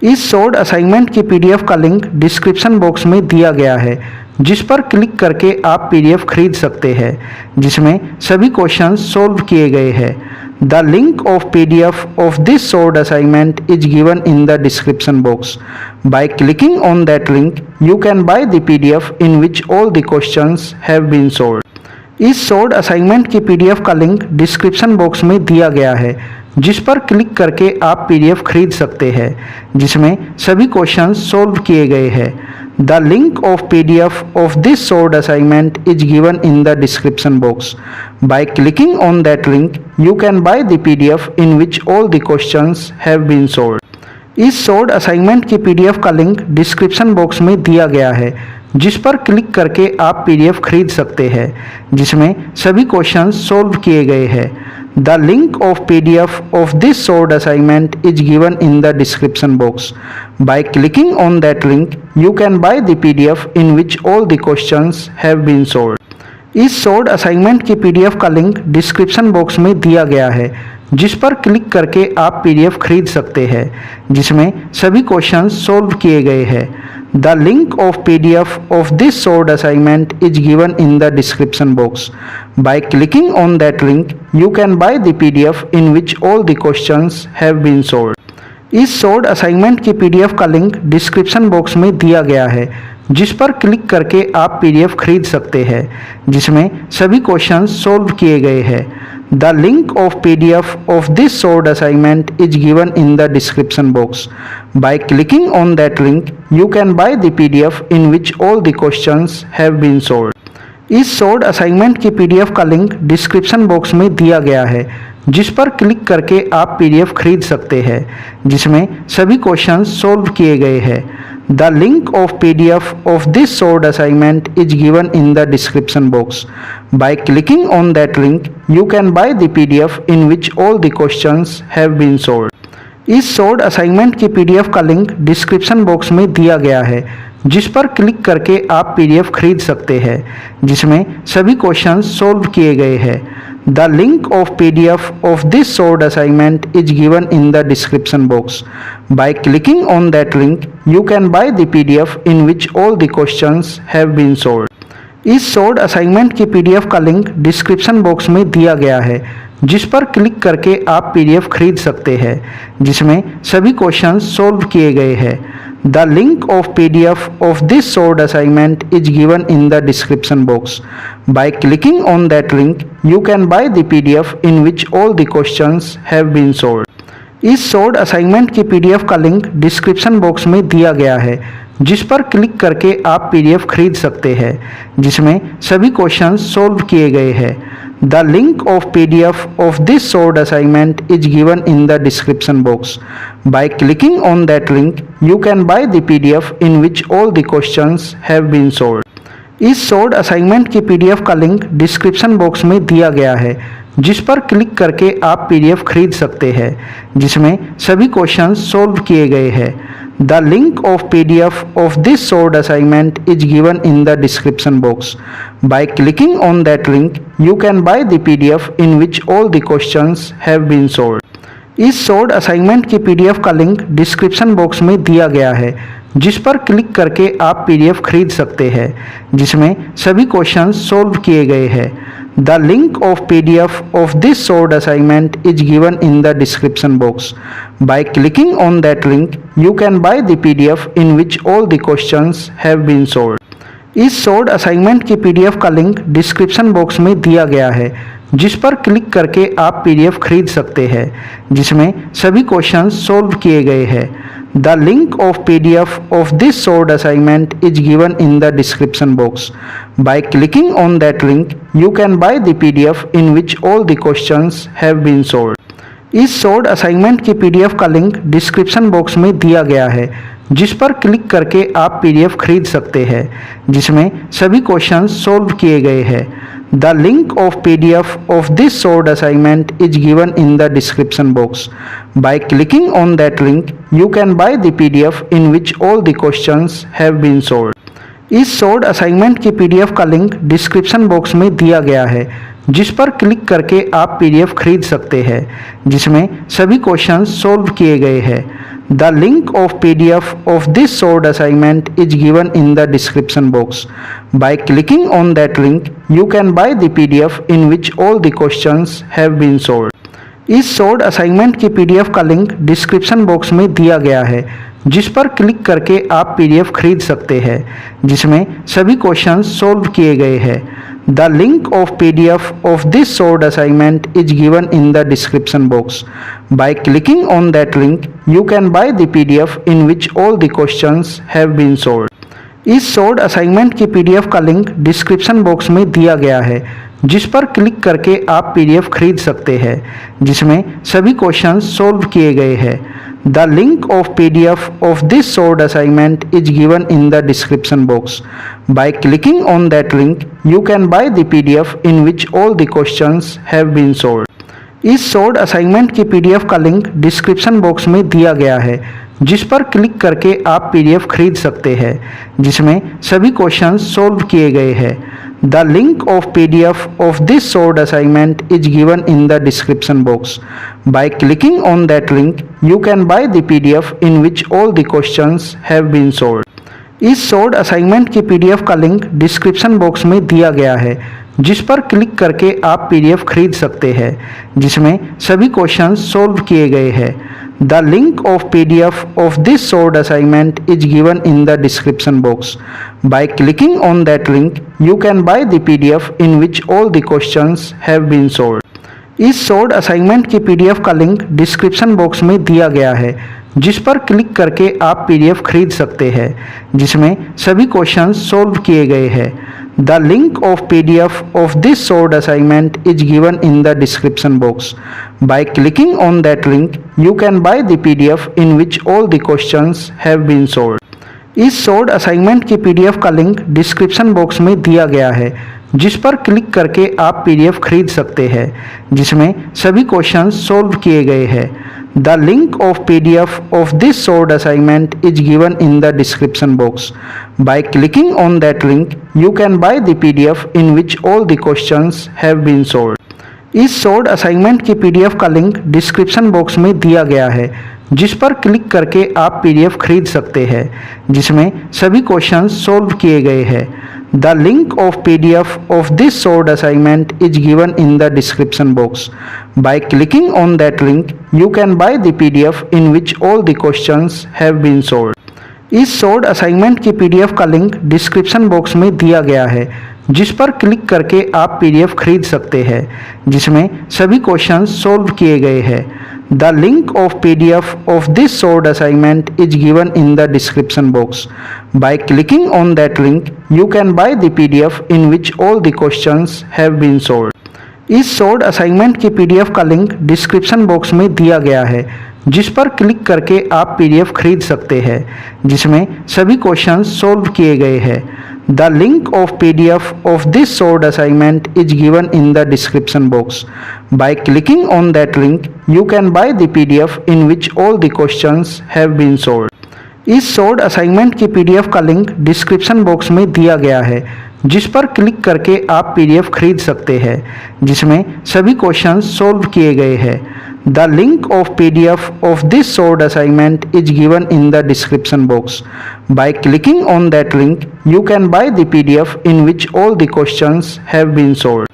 इस short assignment की PDF का लिंक डिस्क्रिप्शन बॉक्स में दिया गया है, जिस पर क्लिक करके आप पीडीएफ खरीद सकते हैं, जिसमें सभी क्वेश्चंस सॉल्व किए गए हैं। The link of PDF of this short assignment is given in the description box. By clicking on that link you can buy the PDF in which all the questions have been solved. इस short assignment की PDF का link description box में दिया गया है, जिस पर click करके आप पीडीएफ खरीद सकते हैं, जिसमें सभी क्वेश्चंस सॉल्व किए गए हैं। The link of PDF of this short assignment is given in the description box. By clicking on that link you can buy the PDF in which all the questions have been solved. इस short assignment की PDF का link description box में दिया गया है, जिस पर click करके आप पीडीएफ खरीद सकते हैं, जिसमें सभी क्वेश्चंस सॉल्व किए गए हैं। The link of PDF of this short assignment is given in the description box. By clicking on that link you can buy the PDF in which all the questions have been solved. इस short assignment की PDF का link description box में दिया गया है, जिस पर click करके आप पीडीएफ खरीद सकते हैं, जिसमें सभी क्वेश्चंस सॉल्व किए गए हैं। The link of PDF of this short assignment is given in the description box. By clicking on that link you can buy the PDF in which all the questions have been solved. इस short assignment की PDF का link description box में दिया गया है, जिस पर click करके आप पीडीएफ खरीद सकते हैं, जिसमें सभी क्वेश्चंस सॉल्व किए गए हैं। The link of PDF of this short assignment is given in the description box. By clicking on that link you can buy the PDF in which all the questions have been solved. इस short assignment की PDF का link description box में दिया गया है, जिस पर click करके आप पीडीएफ खरीद सकते हैं, जिसमें सभी क्वेश्चंस सॉल्व किए गए हैं। The link of PDF of this short assignment is given in the description box. By clicking on that link you can buy the PDF in which all the questions have been solved. इस short assignment की PDF का link description box में दिया गया है, जिस पर click करके आप पीडीएफ खरीद सकते हैं, जिसमें सभी क्वेश्चंस सॉल्व किए गए हैं। The link of PDF of this short assignment is given in the description box. By clicking on that link you can buy the PDF in which all the questions have been solved. इस short assignment की PDF का link description box में दिया गया है, जिस पर click करके आप पीडीएफ खरीद सकते हैं, जिसमें सभी क्वेश्चंस सॉल्व किए गए हैं। The link of PDF of this short assignment is given in the description box. By clicking on that link you can buy the PDF in which all the questions have been solved. इस short assignment की PDF का link description box में दिया गया है, जिस पर click करके आप पीडीएफ खरीद सकते हैं, जिसमें सभी क्वेश्चंस सॉल्व किए गए हैं। The link of PDF of this short assignment is given in the description box. By clicking on that link you can buy the PDF in which all the questions have been solved. इस short assignment की PDF का link description box में दिया गया है, जिस पर click करके आप पीडीएफ खरीद सकते हैं, जिसमें सभी क्वेश्चंस सॉल्व किए गए हैं। The link of PDF of this short assignment is given in the description box. By clicking on that link you can buy the PDF in which all the questions have been solved. इस short assignment की PDF का link description box में दिया गया है, जिस पर click करके आप पीडीएफ खरीद सकते हैं, जिसमें सभी क्वेश्चंस सॉल्व किए गए हैं। The link of PDF of this short assignment is given in the description box. By clicking on that link you can buy the PDF in which all the questions have been solved. इस short assignment की PDF का link description box में दिया गया है, जिस पर click करके आप पीडीएफ खरीद सकते हैं, जिसमें सभी क्वेश्चंस सॉल्व किए गए हैं। The link of PDF of this short assignment is given in the description box. By clicking on that link you can buy the PDF in which all the questions have been solved. इस short assignment की PDF का link description box में दिया गया है, जिस पर click करके आप पीडीएफ खरीद सकते हैं, जिसमें सभी क्वेश्चंस सॉल्व किए गए हैं। The link of PDF of this short assignment is given in the description box. By clicking on that link you can buy the PDF in which all the questions have been solved. इस short assignment की PDF का link description box में दिया गया है, जिस पर click करके आप पीडीएफ खरीद सकते हैं, जिसमें सभी क्वेश्चंस सॉल्व किए गए हैं। The link of PDF of this solved assignment is given in the description box. By clicking on that link, you can buy the PDF in which all the questions have been solved. इस solved assignment की PDF का link description box में दिया गया है, जिस पर click करके आप पीडीएफ खरीद सकते हैं, जिसमें सभी क्वेश्चंस सोल्व किए गए हैं। The link of PDF of this solved assignment is given in the description box. By clicking on that link, you can buy the PDF in which all the questions have been solved. इस solved assignment की PDF का link description box में दिया गया है, जिस पर click करके आप पीडीएफ खरीद सकते हैं, जिसमें सभी क्वेश्चंस सोल्व किए गए हैं। The link of PDF of this solved assignment is given in the description box. By clicking on that link, you can buy the PDF in which all the questions have been solved. इस solved assignment की PDF का link description box में दिया गया है, जिस पर click करके आप पीडीएफ खरीद सकते हैं, जिसमें सभी क्वेश्चंस सोल्व किए गए हैं। The link of PDF of this solved assignment is given in the description box. By clicking on that link, you can buy the PDF in which all the questions have been solved. इस solved assignment की PDF का link description box में दिया गया है, जिस पर click करके आप पीडीएफ खरीद सकते हैं, जिसमें सभी क्वेश्चंस सोल्व किए गए हैं। The link of PDF of this solved assignment is given in the description box. By clicking on that link, you can buy the PDF in which all the questions have been solved. इस solved assignment की PDF का link description box में दिया गया है, जिस पर click करके आप पीडीएफ खरीद सकते हैं, जिसमें सभी क्वेश्चंस सोल्व किए गए हैं। The link of PDF of this solved assignment is given in the description box. By clicking on that link, you can buy the PDF in which all the questions have been solved. इस solved assignment की PDF का link description box में दिया गया है, जिस पर click करके आप पीडीएफ खरीद सकते हैं, जिसमें सभी क्वेश्चंस सोल्व किए गए हैं। The link of PDF of this solved assignment is given in the description box. By clicking on that link, you can buy the PDF in which all the questions have been solved. इस solved assignment की PDF का link description box में दिया गया है, जिस पर click करके आप पीडीएफ खरीद सकते हैं, जिसमें सभी क्वेश्चंस सोल्व किए गए हैं। The link of PDF of this solved assignment is given in the description box. By clicking on that link, you can buy the PDF in which all the questions have been solved. इस solved assignment की PDF का link description box में दिया गया है, जिस पर click करके आप पीडीएफ खरीद सकते हैं, जिसमें सभी क्वेश्चंस सोल्व किए गए हैं। The link of PDF of this solved assignment is given in the description box. By clicking on that link, you can buy the PDF in which all the questions have been solved. इस solved assignment की PDF का link description box में दिया गया है, जिस पर click करके आप पीडीएफ खरीद सकते हैं, जिसमें सभी क्वेश्चंस सोल्व किए गए हैं। The link of PDF of this solved assignment is given in the description box. By clicking on that link, you can buy the PDF in which all the questions have been solved. इस solved assignment की PDF का link description box में दिया गया है, जिस पर click करके आप पीडीएफ खरीद सकते हैं, जिसमें सभी क्वेश्चंस सोल्व किए गए हैं। The link of PDF of this solved assignment is given in the description box. By clicking on that link, you can buy the PDF in which all the questions have been solved.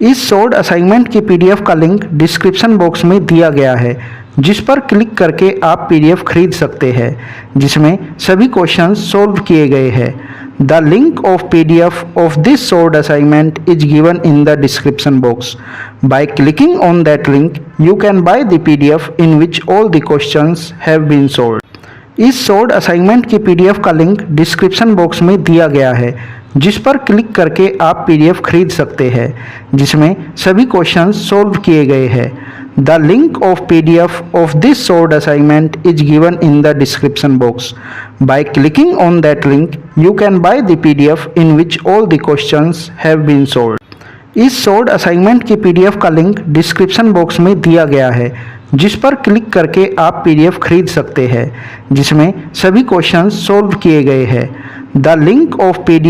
इस solved assignment की PDF का link description box में दिया गया है, जिस पर click करके आप पीडीएफ खरीद सकते हैं, जिसमें सभी क्वेश्चंस सोल्व किए गए हैं। The link of PDF of this solved assignment is given in the description box. By clicking on that link, you can buy the PDF in which all the questions have been solved. इस solved assignment की PDF का link description box में दिया गया है, जिस पर click करके आप पीडीएफ खरीद सकते हैं, जिसमें सभी क्वेश्चंस सोल्व किए गए हैं। The link of PDF of this solved assignment is given in the description box. By clicking on that link, you can buy the PDF in which all the questions have been solved. इस solved assignment की PDF का link description box में दिया गया है, जिस पर click करके आप पीडीएफ खरीद सकते हैं, जिसमें सभी क्वेश्चंस सोल्व किए गए हैं। The link of PDF